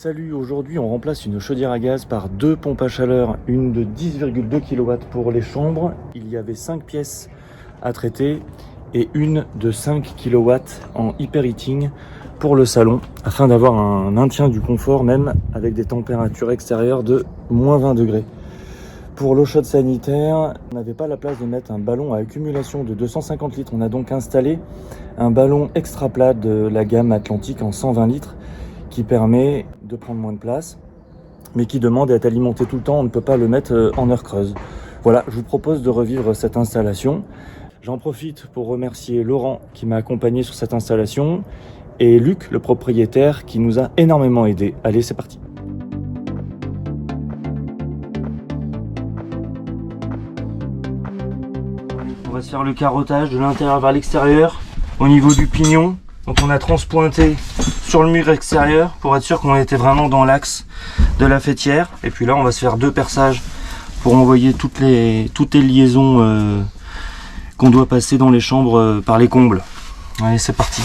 Salut, aujourd'hui on remplace une chaudière à gaz par deux pompes à chaleur, une de 10,2 kW pour les chambres. Il y avait 5 pièces à traiter et une de 5 kW en hyper heating pour le salon, afin d'avoir un maintien du confort même avec des températures extérieures de moins 20 degrés. Pour l'eau chaude sanitaire, on n'avait pas la place de mettre un ballon à accumulation de 250 litres. On a donc installé un ballon extra plat de la gamme Atlantique en 120 litres qui permet de prendre moins de place, mais qui demande à être alimenté tout le temps. On ne peut pas le mettre en heure creuse. Voilà, je vous propose de revivre cette installation. J'en profite pour remercier Laurent qui m'a accompagné sur cette installation et Luc, le propriétaire, qui nous a énormément aidé. Allez, c'est parti. On va se faire le carottage de l'intérieur vers l'extérieur au niveau du pignon. Donc on a transpointé sur le mur extérieur pour être sûr qu'on était vraiment dans l'axe de la faîtière. Et puis là on va se faire deux perçages pour envoyer toutes les liaisons qu'on doit passer dans les chambres par les combles. Allez, c'est parti.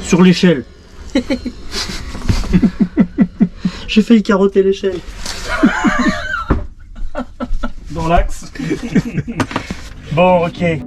Sur l'échelle. J'ai failli carotter l'échelle. Dans l'axe. Bon, ok.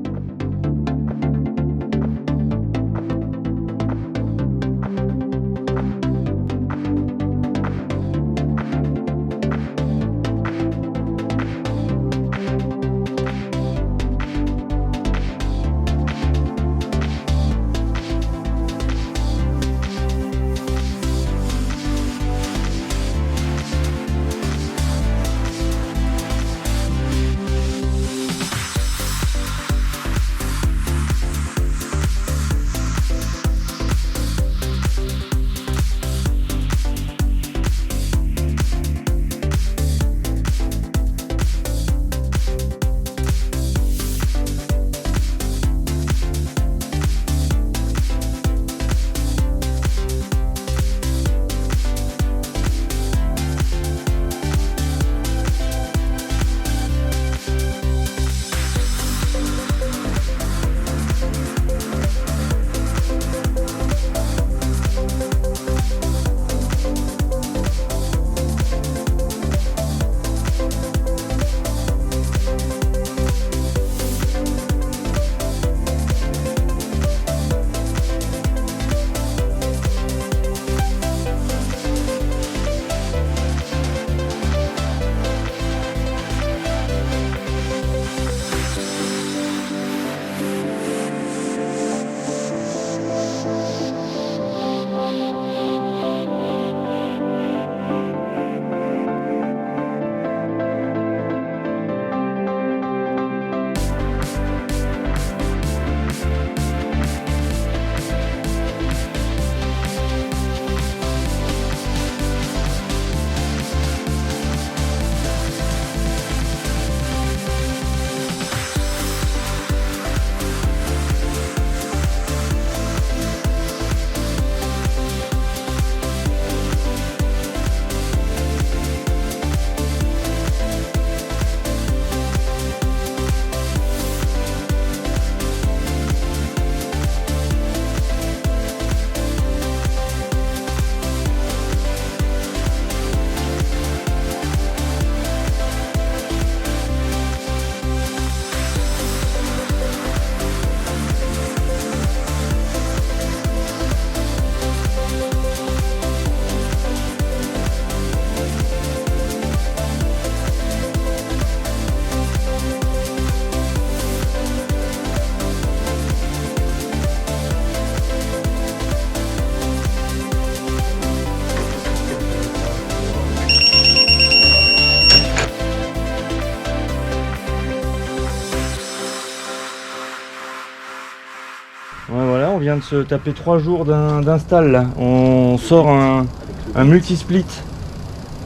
vient de se taper 3 jours d'install là. On sort un multi-split,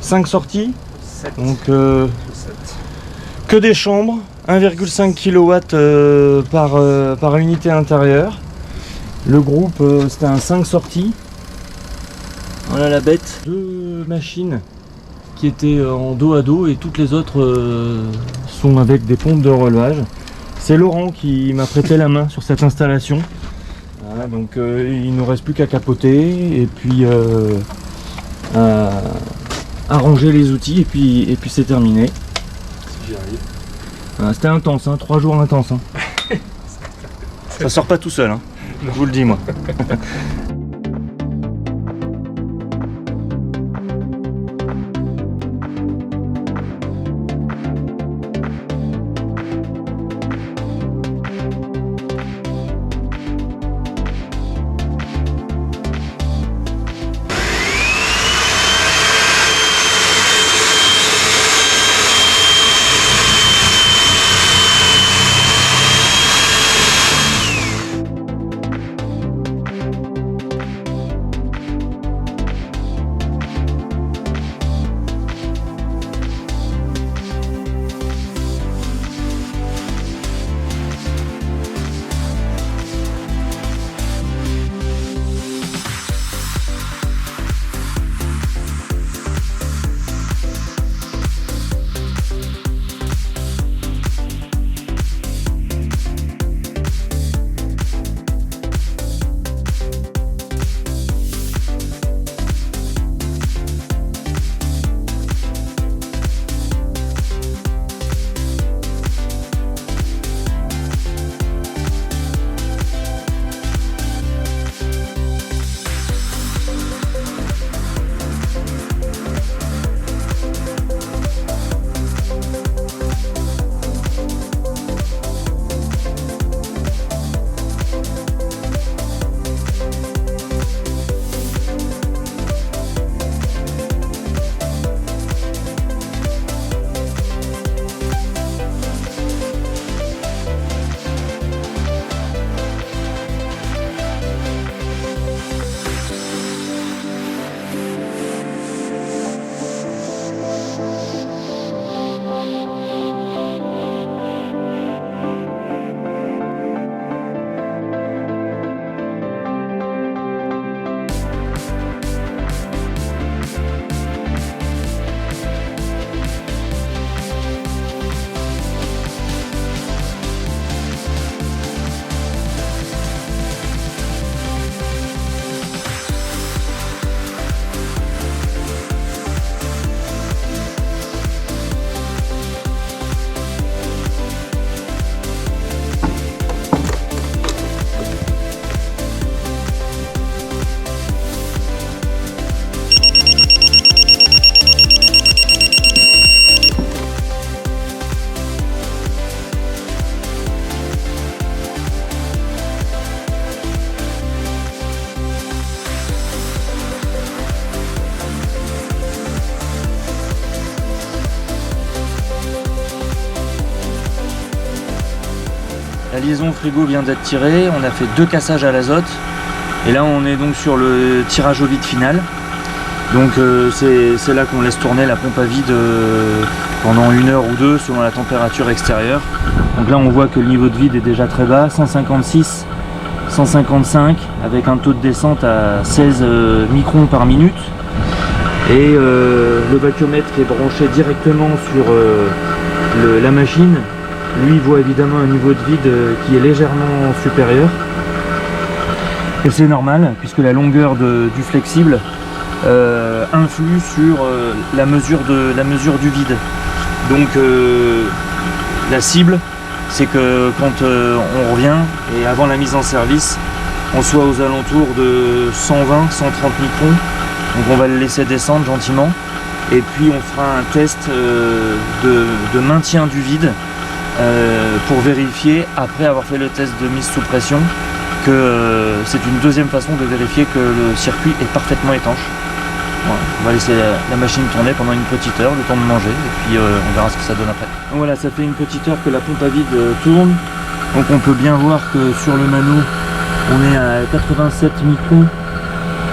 5 sorties. 7. Donc que des chambres, 1,5 kW par unité intérieure. Le groupe c'était un 5 sorties. Voilà la bête. 2 machines qui étaient en dos à dos et toutes les autres sont avec des pompes de relevage. C'est Laurent qui m'a prêté la main sur cette installation. Voilà, donc il ne nous reste plus qu'à capoter et puis à ranger les outils et puis c'est terminé. Si j'y arrive. Voilà, c'était intense, hein, 3 jours intenses. Hein. Ça sort pas tout seul, hein, je vous le dis moi. La liaison frigo vient d'être tirée, on a fait 2 cassages à l'azote et là on est donc sur le tirage au vide final. Donc c'est là qu'on laisse tourner la pompe à vide pendant 1 heure ou 2 selon la température extérieure. Donc là on voit que le niveau de vide est déjà très bas, 156, 155 avec un taux de descente à 16 microns par minute. Et le vacuomètre qui est branché directement sur la machine, lui voit évidemment un niveau de vide qui est légèrement supérieur. Et c'est normal puisque la longueur du flexible influe sur la mesure du vide. Donc la cible, c'est que quand on revient et avant la mise en service, on soit aux alentours de 120, 130 microns. Donc on va le laisser descendre gentiment et puis on fera un test de maintien du vide pour vérifier, après avoir fait le test de mise sous pression, que c'est une deuxième façon de vérifier que le circuit est parfaitement étanche. Voilà, on va laisser la machine tourner pendant une petite heure, le temps de manger, et puis on verra ce que ça donne après. Donc voilà, ça fait une petite heure que la pompe à vide tourne. Donc on peut bien voir que sur le mano, On est à 87 microns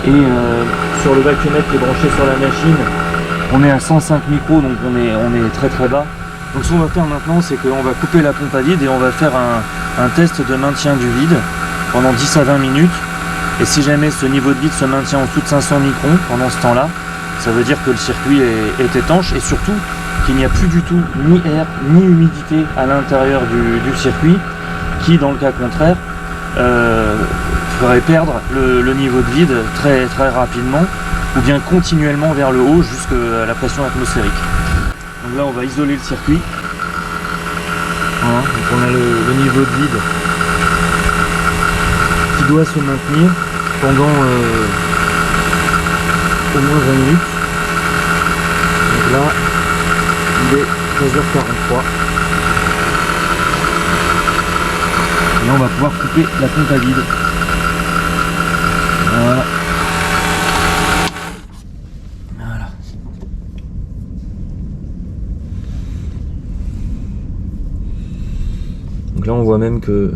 et sur le vacuumètre qui est branché sur la machine, on est à 105 micros, donc on est très très bas. Donc ce qu'on va faire maintenant, c'est qu'on va couper la pompe à vide et on va faire un test de maintien du vide pendant 10 à 20 minutes. Et si jamais ce niveau de vide se maintient en dessous de 500 microns pendant ce temps-là, ça veut dire que le circuit est étanche et surtout qu'il n'y a plus du tout ni air ni humidité à l'intérieur du circuit qui, dans le cas contraire, ferait perdre le niveau de vide très très rapidement ou bien continuellement vers le haut jusqu'à la pression atmosphérique. Donc là on va isoler le circuit. Voilà, donc on a le niveau de vide qui doit se maintenir pendant au moins 20 minutes. Donc là il est 13h43. Et là on va pouvoir couper la pompe à vide. Voilà. Voilà. Donc là on voit même que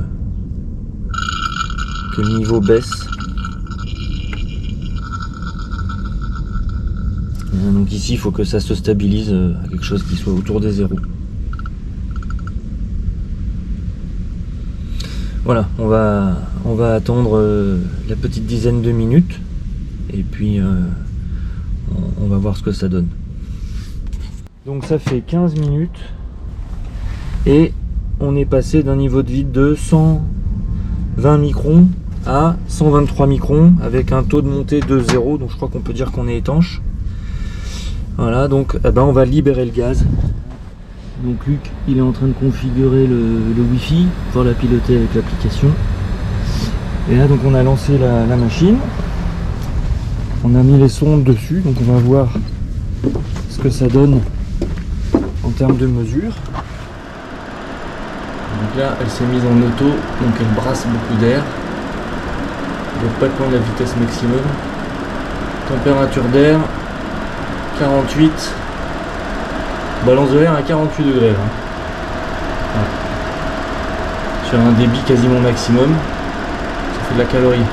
le niveau baisse. Donc ici il faut que ça se stabilise à quelque chose qui soit autour des zéros. Voilà, on va attendre la petite dizaine de minutes et puis on va voir ce que ça donne. Donc ça fait 15 minutes et on est passé d'un niveau de vide de 120 microns à 123 microns avec un taux de montée de 0, donc je crois qu'on peut dire qu'on est étanche. Voilà, donc on va libérer le gaz. Donc Luc, il est en train de configurer le Wi-Fi pour la piloter avec l'application. Et là, donc on a lancé la machine. On a mis les sondes dessus, donc on va voir ce que ça donne en termes de mesure. Donc là, elle s'est mise en auto, donc elle brasse beaucoup d'air. Donc pas loin de la vitesse maximum. Température d'air 48. Balance de l'air à 48 degrés là. Voilà. Sur un débit quasiment maximum, ça fait de la calorie.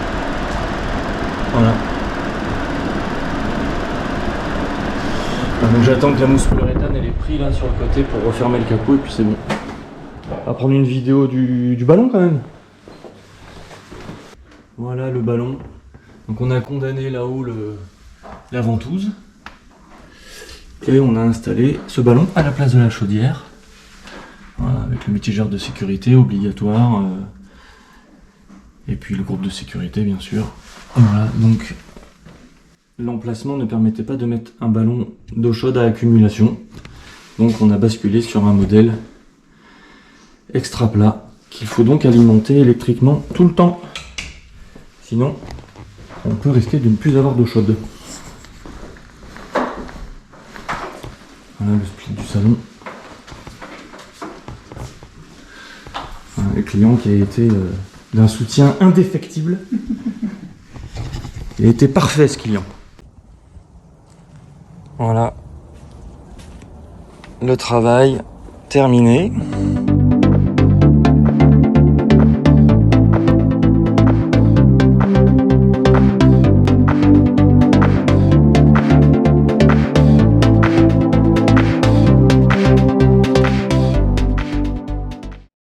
Voilà. Donc j'attends que la mousse polyuréthane elle est prise là sur le côté pour refermer le capot et puis c'est bon. On va prendre une vidéo du ballon quand même. Voilà le ballon. Donc on a condamné là-haut la ventouse. Et on a installé ce ballon à la place de la chaudière. Voilà, avec le mitigeur de sécurité obligatoire. Et puis le groupe de sécurité bien sûr. Voilà, donc l'emplacement ne permettait pas de mettre un ballon d'eau chaude à accumulation. Donc on a basculé sur un modèle extra plat qu'il faut donc alimenter électriquement tout le temps. Sinon, on peut risquer de ne plus avoir d'eau chaude. Voilà le split du salon. Voilà, le client qui a été d'un soutien indéfectible. Il a été parfait ce client. Voilà. Le travail terminé.